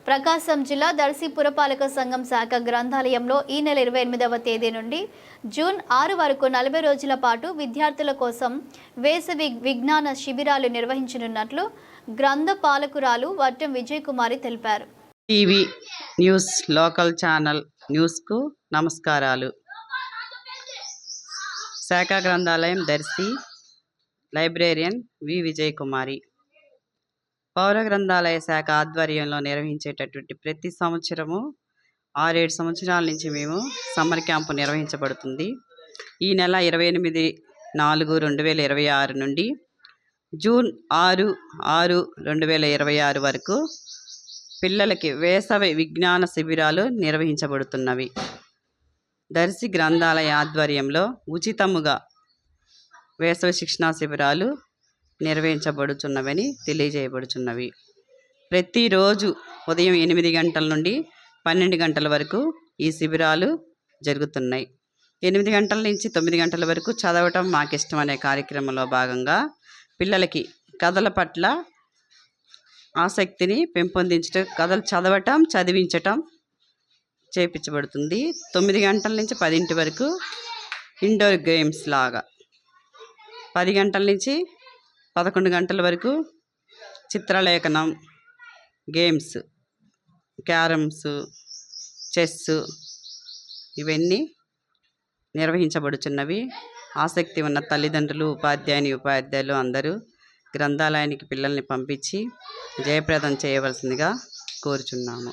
ప్రకాశం జిల్లా దర్శి పురపాలక సంఘం శాఖ గ్రంథాలయంలో ఈ నెల 28వ తేదీ నుండి జూన్ 6 వరకు 40 రోజుల పాటు విద్యార్థుల కోసం వేసవి విజ్ఞాన శిబిరాలు నిర్వహించనున్నట్లు గ్రంథ పాలకురాలు వట్టం విజయకుమారి తెలిపారు. టీవీ న్యూస్ లోకల్ ఛానల్ న్యూస్కు నమస్కారాలు. శాఖ గ్రంథాలయం దర్శి లైబ్రేరియన్ వి విజయకుమారి. పౌర గ్రంథాలయ శాఖ ఆధ్వర్యంలో నిర్వహించేటటువంటి ప్రతి సంవత్సరము 6-7 సంవత్సరాల నుంచి మేము సమ్మర్ క్యాంపు నిర్వహించబడుతుంది. ఈ నెల 28/4/2026 నుండి జూన్ 6/6/2026 వరకు పిల్లలకి వేసవి విజ్ఞాన శిబిరాలు నిర్వహించబడుతున్నవి. దర్శి గ్రంథాలయ ఆధ్వర్యంలో ఉచితముగా వేసవి శిక్షణా శిబిరాలు నిర్వహించబడుచున్నవని తెలియజేయబడుచున్నవి. ప్రతిరోజు ఉదయం 8 గంటల నుండి 12 గంటల వరకు ఈ శిబిరాలు జరుగుతున్నాయి. 8 గంటల నుంచి 9 గంటల వరకు చదవటం మాకు ఇష్టం అనే కార్యక్రమంలో భాగంగా పిల్లలకి కథల పట్ల ఆసక్తిని పెంపొందించడం, కథలు చదవటం, చదివించటం చేపించబడుతుంది. 9 గంటల నుంచి 10 వరకు ఇండోర్ గేమ్స్ లాగా, 10 గంటల నుంచి 11 గంటల వరకు చిత్రలేఖనం, గేమ్స్, క్యారమ్స్, చెస్ ఇవన్నీ నిర్వహించబడుచున్నవి. ఆసక్తి ఉన్న తల్లిదండ్రులు, ఉపాధ్యాయులు అందరూ గ్రంథాలయానికి పిల్లల్ని పంపించి జయప్రదం చేయవలసిందిగా కోరుచున్నాము.